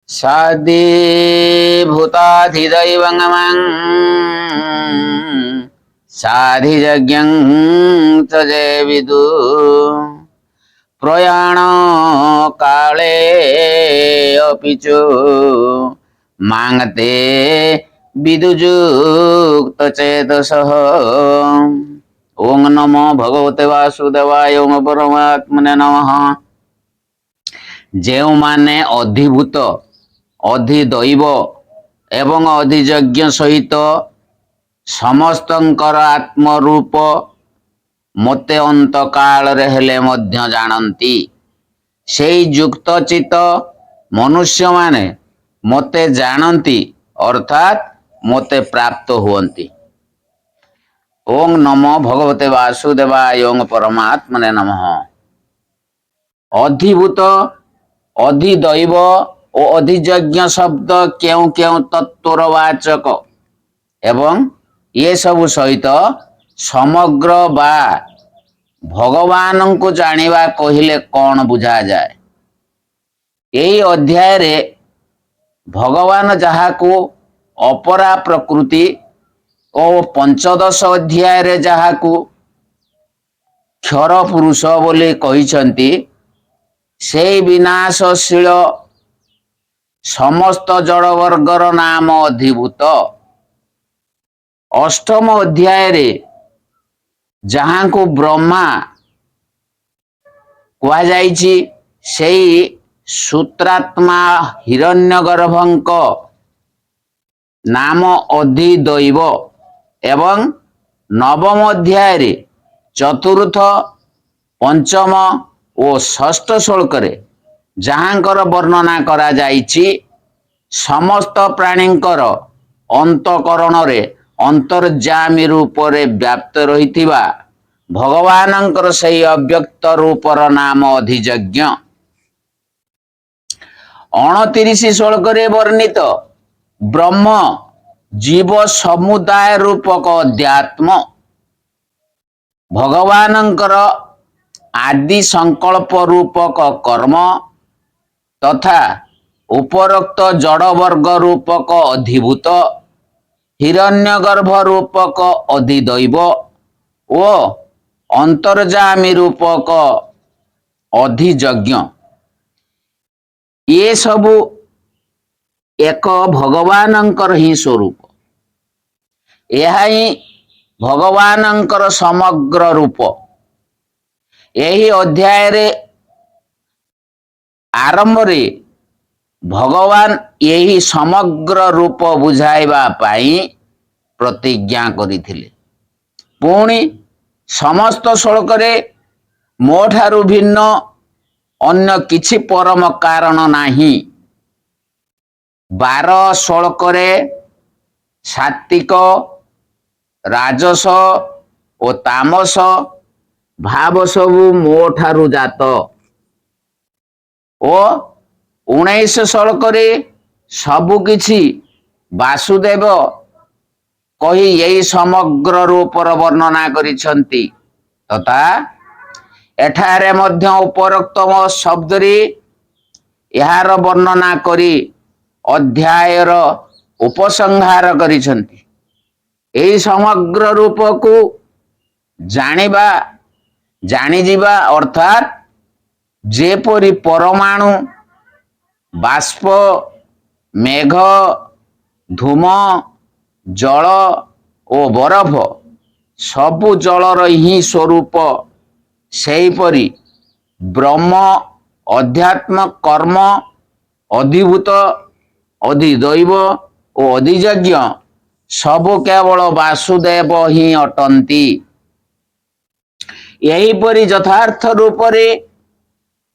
साधिभूताधिदैवङ्गमं साधियज्ञं तजे विदु प्रयाण काले अपि च मांगते विदुजुक्त चेतसः। ओं नमो भगवते वासुदेवाय ओं परमात्मने नमः। ଯେଉଁମାନେ ଅଧିଭୂତ ଅଧିଦୈବ ଏବଂ ଅଧିଯଜ୍ଞ ସହିତ ସମସ୍ତଙ୍କର ଆତ୍ମରୂପ ମୋତେ ଅନ୍ତକାଳରେ ହେଲେ ମଧ୍ୟ ଜାଣନ୍ତି, ସେଇ ଯୁକ୍ତଚିତ ମନୁଷ୍ୟମାନେ ମୋତେ ଜାଣନ୍ତି ଅର୍ଥାତ୍ ମୋତେ ପ୍ରାପ୍ତ ହୁଅନ୍ତି। ଓଂ ନମୋ ଭଗବତେ ବାସୁଦେବାୟ ଓଂ ପରମାତ୍ମନେ ନମଃ। ଅଧିଭୂତ ଅଧିଦୈବ ଓ ଅଧିଯଜ୍ଞ ଶବ୍ଦ କେଉଁ କେଉଁ ତତ୍ତ୍ୱର ବାଚକ ଏବଂ ଏସବୁ ସହିତ ସମଗ୍ର ବା ଭଗବାନଙ୍କୁ ଜାଣିବା କହିଲେ କ'ଣ ବୁଝାଯାଏ? ଏହି ଅଧ୍ୟାୟରେ ଭଗବାନ ଯାହାକୁ ଅପରା ପ୍ରକୃତି ଓ ପଞ୍ଚଦଶ ଅଧ୍ୟାୟରେ ଯାହାକୁ କ୍ଷର ପୁରୁଷ ବୋଲି କହିଛନ୍ତି, ସେଇ ବିନାଶଶୀଳ ସମସ୍ତ ଜଡ଼ବର୍ଗର ନାମ ଅଧିଭୂତ। ଅଷ୍ଟମ ଅଧ୍ୟାୟରେ ଯାହାଙ୍କୁ ବ୍ରହ୍ମା କୁହାଯାଇଛି, ସେଇ ସୂତ୍ରାତ୍ମା ହିରଣ୍ୟଗର୍ଭଙ୍କ ନାମ ଅଧିଦୈବ ଏବଂ ନବମ ଅଧ୍ୟାୟରେ ଚତୁର୍ଥ ପଞ୍ଚମ ଓ ଷଷ୍ଠ ଶ୍ଲୋକରେ ଯାହାଙ୍କର ବର୍ଣ୍ଣନା କରାଯାଇଛି, ସମସ୍ତ ପ୍ରାଣୀଙ୍କର ଅନ୍ତଃକରଣରେ ଅନ୍ତର୍ଯାମୀ ରୂପରେ ବ୍ୟାପ୍ତ ରହିଥିବା ଭଗବାନଙ୍କର ସେହି ଅବ୍ୟକ୍ତ ରୂପର ନାମ ଅଧିଯଜ୍ଞ। 29 ଶ୍ଲୋକରେ ବର୍ଣ୍ଣିତ ବ୍ରହ୍ମ ଜୀବ ସମୁଦାୟ ରୂପକ ଅଧ୍ୟାତ୍ମ ଭଗବାନଙ୍କର ଆଦି ସଂକଳ୍ପ ରୂପକ କର୍ମ ତଥା ଉପରୋକ୍ତ ଜଡ଼ବର୍ଗ ରୂପକ ଅଧିଭୂତ, ହିରଣ୍ୟଗର୍ଭ ରୂପକ ଅଧିଦୈବ ଓ ଅନ୍ତର୍ଯାମୀ ରୂପକ ଅଧିଯଜ୍ଞ, ଏ ସବୁ ଏକ ଭଗବାନଙ୍କର ହିଁ ସ୍ୱରୂପ। ଏହା ହିଁ ଭଗବାନଙ୍କର ସମଗ୍ର ରୂପ। ଏହି ଅଧ୍ୟାୟରେ ଆରମ୍ଭରେ ଭଗବାନ ଏହି ସମଗ୍ର ରୂପ ବୁଝାଇବା ପାଇଁ ପ୍ରତିଜ୍ଞା କରିଥିଲେ। ପୁଣି ସମସ୍ତ ଶ୍ଲୋକରେ ମୋ ଠାରୁ ଭିନ୍ନ ଅନ୍ୟ କିଛି ପରମ କାରଣ ନାହିଁ। 12 ଶ୍ଲୋକରେ ସାତ୍ବିକ, ରାଜସ ଓ ତାମସ ଭାବ ସବୁ ମୋ ଠାରୁ ଜାତ ଓ 19 ଶ୍ଲୋକରେ ସବୁ କିଛି ବାସୁଦେବ କହି ଏହି ସମଗ୍ର ରୂପର ବର୍ଣ୍ଣନା କରିଛନ୍ତି ତଥା ଏଠାରେ ମଧ୍ୟ ଉପରୋକ୍ତ ଶବ୍ଦରେ ଏହାର ବର୍ଣ୍ଣନା କରି ଅଧ୍ୟାୟର ଉପସଂହାର କରିଛନ୍ତି। ଏହି ସମଗ୍ର ରୂପକୁ ଜାଣିଯିବା ଅର୍ଥାତ୍ ଯେପରି ପରମାଣୁ, ବାଷ୍ପ, ମେଘ, ଧୂମ, ଜଳ ଓ ବରଫ ସବୁ ଜଳର ହିଁ ସ୍ୱରୂପ, ସେହିପରି ବ୍ରହ୍ମ ଅଧ୍ୟାତ୍ମ କର୍ମ ଅଧିଭୂତ ଅଧିଦୈବ ଓ ଅଧିଯଜ୍ଞ ସବୁ କେବଳ ବାସୁଦେବ ହିଁ ଅଟନ୍ତି। ଏହିପରି ଯଥାର୍ଥ ରୂପରେ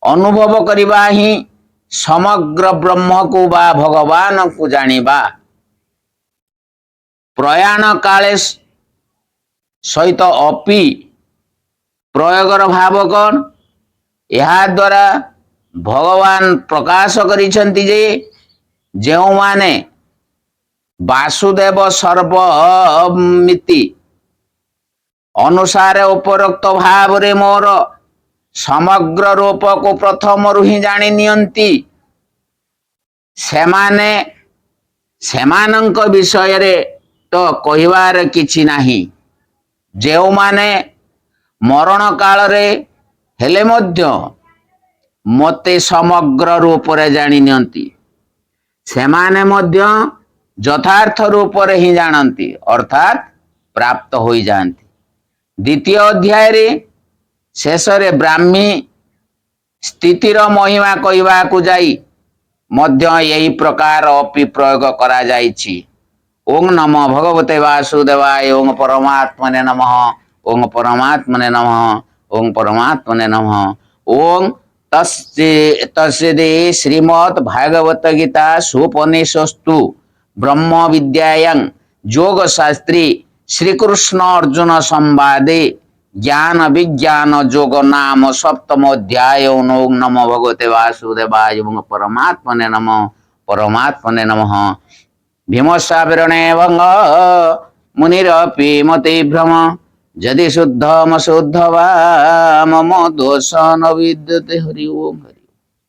ଅନୁଭବ କରିବା ହିଁ ସମଗ୍ର ବ୍ରହ୍ମକୁ ବା ଭଗବାନଙ୍କୁ ଜାଣିବା। ପ୍ରୟାଣ କାଳେ ସହିତ ଅପି ପ୍ରୟୋଗର ଭାବ କ'ଣ? ଏହା ଦ୍ୱାରା ଭଗବାନ ପ୍ରକାଶ କରିଛନ୍ତି ଯେ ଯେଉଁମାନେ ବାସୁଦେବ ସର୍ବମିତି ଅନୁସାରେ ଉପରୋକ୍ତ ଭାବରେ ମୋର ସମଗ୍ର ରୂପକୁ ପ୍ରଥମରୁ ହିଁ ଜାଣି ନିଅନ୍ତି, ସେମାନେ ସେମାନଙ୍କ ବିଷୟରେ ତ କହିବାର କିଛି ନାହିଁ, ଯେଉଁମାନେ ମରଣ କାଳରେ ହେଲେ ମଧ୍ୟ ମୋତେ ସମଗ୍ର ରୂପରେ ଜାଣି ନିଅନ୍ତି, ସେମାନେ ମଧ୍ୟ ଯଥାର୍ଥ ରୂପରେ ହିଁ ଜାଣନ୍ତି, ଅର୍ଥାତ୍ ପ୍ରାପ୍ତ ହୋଇଯାଆନ୍ତି। ଦ୍ୱିତୀୟ ଅଧ୍ୟାୟରେ ଶେଷରେ ବ୍ରାହ୍ମୀ ସ୍ଥିତିର ମହିମା କହିବାକୁ ଯାଇ ମଧ୍ୟ ଏହି ପ୍ରକାର ଅପି ପ୍ରୟୋଗ କରାଯାଇଛି। ଓଂ ନମ ଭଗବତେ ବାସୁଦେବାୟ ଓଂ ପରମାତ୍ମନେ ନମଃ ଓଂ ପରମାତ୍ମନେ ନମଃ ଓଂ ପରମାତ୍ମନେ ନମଃ ଓଂ ତସ୍ସିଦେ ଶ୍ରୀମଦ୍ ଭାଗବତ ଗୀତା ସୁପନିଷତ୍ସୁ ବ୍ରହ୍ମ ବିଦ୍ୟାୟାଂ ଯୋଗ ଶାସ୍ତ୍ରୀ ଶ୍ରୀକୃଷ୍ଣ ଅର୍ଜୁନ ସମ୍ବାଦେ ଜ୍ଞାନ ବିଜ୍ଞାନ ଯୋଗ ନାମ ସପ୍ତମ ଅଧ୍ୟାୟ। ଓଂ ନମ ଭଗବତେ ବାସୁଦେବାୟ ଓଂ ପରମାତ୍ମନେ ନମଃ ପରମାତ୍ମନେ ନମଃ। ଭୀମସାବିରଣେ ଭଙ୍ଗ ମୁନିରପି ମତେ ଭ୍ରମ ଯଦି ଶୁଦ୍ଧମ ଶୁଦ୍ଧ ବା ମମ ଦୋଷ ନ ବିଦ୍ୟତେ। ହରି ଓಂ ହରି।